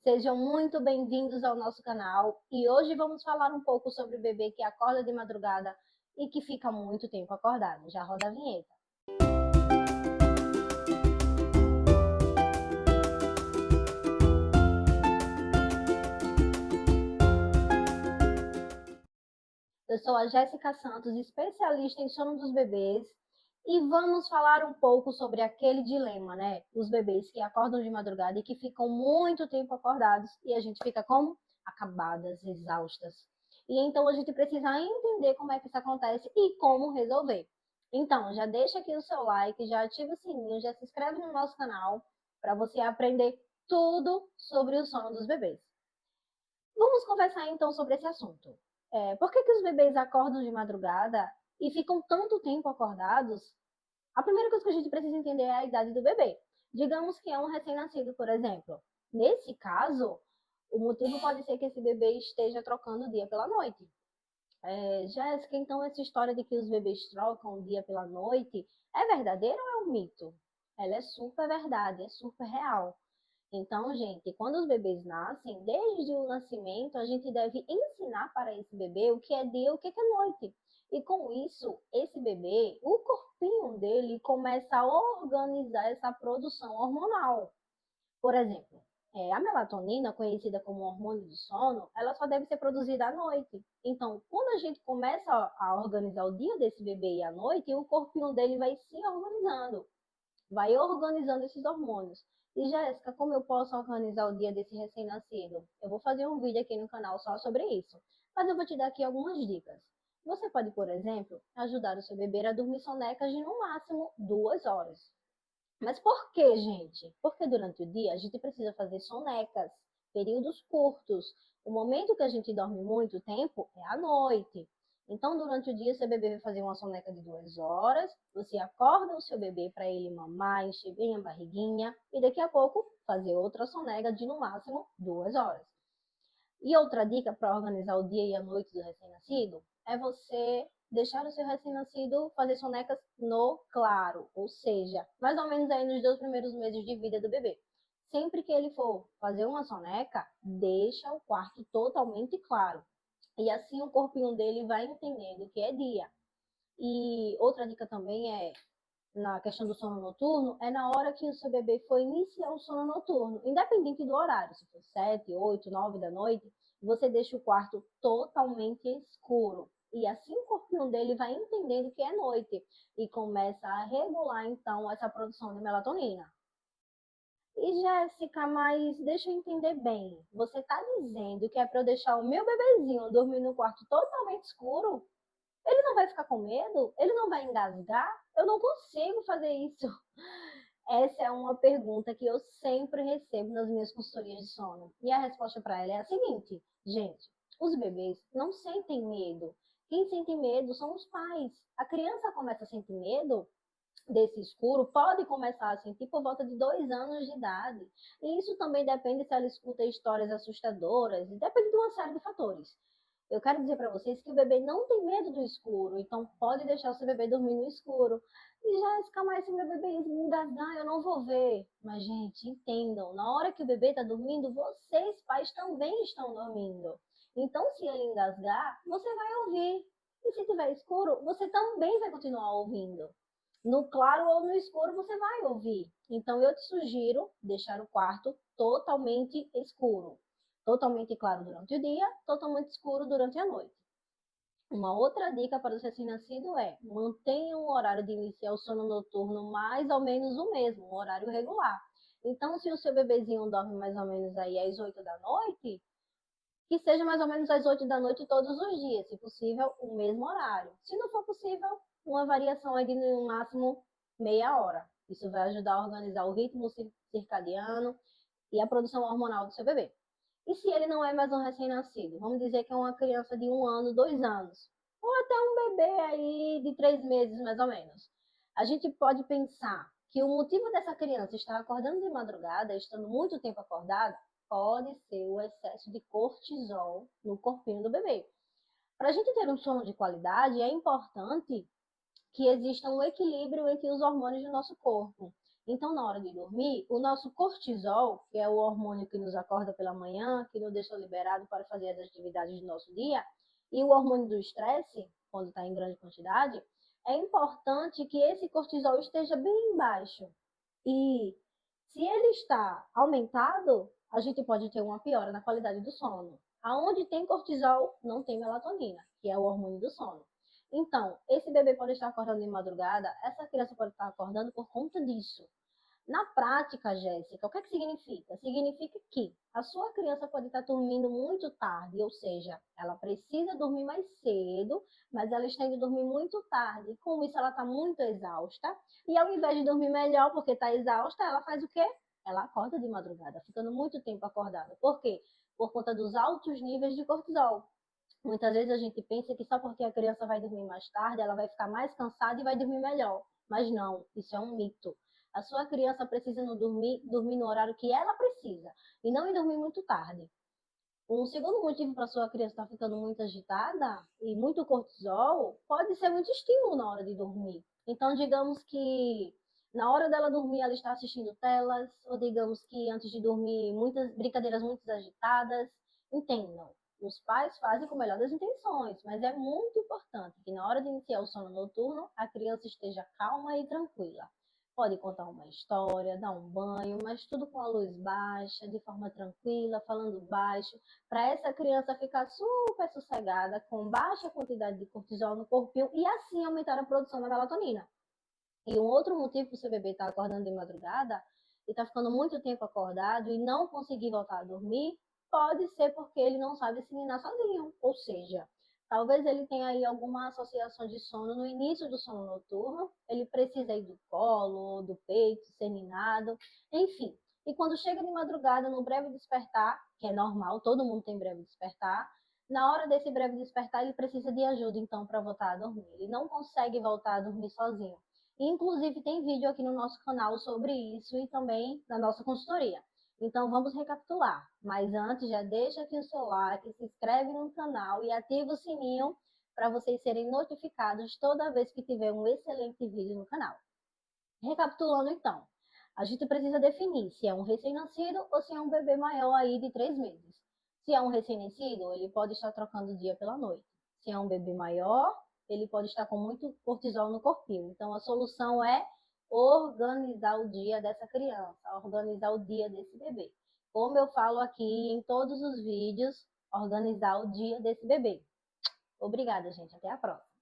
Sejam muito bem-vindos ao nosso canal e hoje vamos falar um pouco sobre o bebê que acorda de madrugada e que fica muito tempo acordado. Já roda a vinheta. Eu sou a Jéssica Santos, especialista em sono dos bebês, e vamos falar um pouco sobre aquele dilema, né? Os bebês que acordam de madrugada e que ficam muito tempo acordados e a gente fica como? Acabadas, exaustas. E então a gente precisa entender como é que isso acontece e como resolver. Então, já deixa aqui o seu like, já ativa o sininho, já se inscreve no nosso canal para você aprender tudo sobre o sono dos bebês. Vamos conversar então sobre esse assunto. Por que os bebês acordam de madrugada e ficam tanto tempo acordados? A primeira coisa que a gente precisa entender é a idade do bebê. Digamos que é um recém-nascido, por exemplo. Nesse caso, o motivo pode ser que esse bebê esteja trocando o dia pela noite. Jéssica, então essa história de que os bebês trocam o dia pela noite é verdadeira ou é um mito? Ela é super verdade, é super real. Então, gente, quando os bebês nascem, desde o nascimento, a gente deve ensinar para esse bebê o que é dia e o que é noite. E com isso, esse bebê, o corpinho dele começa a organizar essa produção hormonal. Por exemplo, a melatonina, conhecida como hormônio do sono, ela só deve ser produzida à noite. Então, quando a gente começa a organizar o dia desse bebê e à noite, o corpinho dele vai se organizando, vai organizando esses hormônios. E Jéssica, como eu posso organizar o dia desse recém-nascido? Eu vou fazer um vídeo aqui no canal só sobre isso, mas eu vou te dar aqui algumas dicas. Você pode, por exemplo, ajudar o seu bebê a dormir sonecas de no máximo 2 horas. Mas por que, gente? Porque durante o dia a gente precisa fazer sonecas, períodos curtos. O momento que a gente dorme muito tempo é à noite. Então, durante o dia, seu bebê vai fazer uma soneca de 2 horas, você acorda o seu bebê para ele mamar, encher bem a barriguinha, e daqui a pouco fazer outra soneca de no máximo 2 horas. E outra dica para organizar o dia e a noite do recém-nascido é você deixar o seu recém-nascido fazer sonecas no claro, ou seja, mais ou menos aí nos 2 primeiros meses de vida do bebê. Sempre que ele for fazer uma soneca, deixa o quarto totalmente claro. E assim o corpinho dele vai entendendo que é dia. E outra dica também na questão do sono noturno, é na hora que o seu bebê for iniciar o sono noturno, independente do horário, se for 7, 8, 9 da noite, você deixa o quarto totalmente escuro. E assim o corpinho dele vai entendendo que é noite e começa a regular então essa produção de melatonina. E Jéssica, mas deixa eu entender bem, você está dizendo que é para eu deixar o meu bebezinho dormir no quarto totalmente escuro? Ele não vai ficar com medo? Ele não vai engasgar? Eu não consigo fazer isso. Essa é uma pergunta que eu sempre recebo nas minhas consultorias de sono. E a resposta para ela é a seguinte: gente, os bebês não sentem medo. Quem sente medo são os pais. A criança começa a sentir medo desse escuro, pode começar a sentir por volta de 2 anos de idade. E isso também depende se ela escuta histórias assustadoras, depende de uma série de fatores. Eu quero dizer para vocês que o bebê não tem medo do escuro, então pode deixar o seu bebê dormir no escuro. E Jéssica, mas se meu bebê engasgar, eu não vou ver. Mas, gente, entendam, na hora que o bebê está dormindo, vocês, pais, também estão dormindo. Então, se ele engasgar, você vai ouvir. E se tiver escuro, você também vai continuar ouvindo. No claro ou no escuro, você vai ouvir. Então, eu te sugiro deixar o quarto totalmente escuro. Totalmente claro durante o dia, totalmente escuro durante a noite. Uma outra dica para o recém-nascido é: mantenha o horário de iniciar o sono noturno mais ou menos o mesmo, um horário regular. Então, se o seu bebezinho dorme mais ou menos aí às 8 da noite, que seja mais ou menos às 8 da noite todos os dias, se possível, o mesmo horário. Se não for possível, uma variação aí de no máximo meia hora. Isso vai ajudar a organizar o ritmo circadiano e a produção hormonal do seu bebê. E se ele não é mais um recém-nascido? Vamos dizer que é uma criança de 1 ano, 2 anos. Ou até um bebê aí de 3 meses, mais ou menos. A gente pode pensar que o motivo dessa criança estar acordando de madrugada, estando muito tempo acordada, pode ser o excesso de cortisol no corpinho do bebê. Para a gente ter um sono de qualidade, é importante que exista um equilíbrio entre os hormônios do nosso corpo. Então, na hora de dormir, o nosso cortisol, que é o hormônio que nos acorda pela manhã, que nos deixa liberado para fazer as atividades do nosso dia, e o hormônio do estresse, quando está em grande quantidade, é importante que esse cortisol esteja bem baixo. E se ele está aumentado, a gente pode ter uma piora na qualidade do sono. Aonde tem cortisol, não tem melatonina, que é o hormônio do sono. Então, esse bebê pode estar acordando de madrugada, essa criança pode estar acordando por conta disso. Na prática, Jéssica, o que é que significa? Significa que a sua criança pode estar dormindo muito tarde, ou seja, ela precisa dormir mais cedo, mas ela está indo dormir muito tarde. Com isso, ela está muito exausta. E ao invés de dormir melhor, porque está exausta, ela faz o quê? Ela acorda de madrugada, ficando muito tempo acordada. Por quê? Por conta dos altos níveis de cortisol. Muitas vezes a gente pensa que só porque a criança vai dormir mais tarde, ela vai ficar mais cansada e vai dormir melhor. Mas não, isso é um mito. A sua criança precisa dormir no horário que ela precisa e não ir dormir muito tarde. Um segundo motivo para a sua criança estar ficando muito agitada e muito cortisol pode ser muito estímulo na hora de dormir. Então, digamos que na hora dela dormir ela está assistindo telas, ou digamos que antes de dormir muitas brincadeiras muito agitadas. Entendam, os pais fazem com a melhor das intenções, mas é muito importante que na hora de iniciar o sono noturno a criança esteja calma e tranquila. Pode contar uma história, dar um banho, mas tudo com a luz baixa, de forma tranquila, falando baixo, para essa criança ficar super sossegada, com baixa quantidade de cortisol no corpinho e assim aumentar a produção da melatonina. E um outro motivo para o seu bebê estar acordando de madrugada e estar ficando muito tempo acordado e não conseguir voltar a dormir, pode ser porque ele não sabe se ninar sozinho. Ou seja, talvez ele tenha aí alguma associação de sono no início do sono noturno, ele precisa ir do colo, do peito, ser ninado, enfim. E quando chega de madrugada, no breve despertar, que é normal, todo mundo tem breve despertar, na hora desse breve despertar, ele precisa de ajuda, então, para voltar a dormir. Ele não consegue voltar a dormir sozinho. Inclusive, tem vídeo aqui no nosso canal sobre isso e também na nossa consultoria. Então, vamos recapitular. Mas antes, já deixa aqui o seu like, se inscreve no canal e ativa o sininho para vocês serem notificados toda vez que tiver um excelente vídeo no canal. Recapitulando, então, a gente precisa definir se é um recém-nascido ou se é um bebê maior aí de 3 meses. Se é um recém-nascido, ele pode estar trocando o dia pela noite. Se é um bebê maior, ele pode estar com muito cortisol no corpinho. Então, a solução é organizar o dia dessa criança, organizar o dia desse bebê. Como eu falo aqui em todos os vídeos, organizar o dia desse bebê. Obrigada, gente. Até a próxima.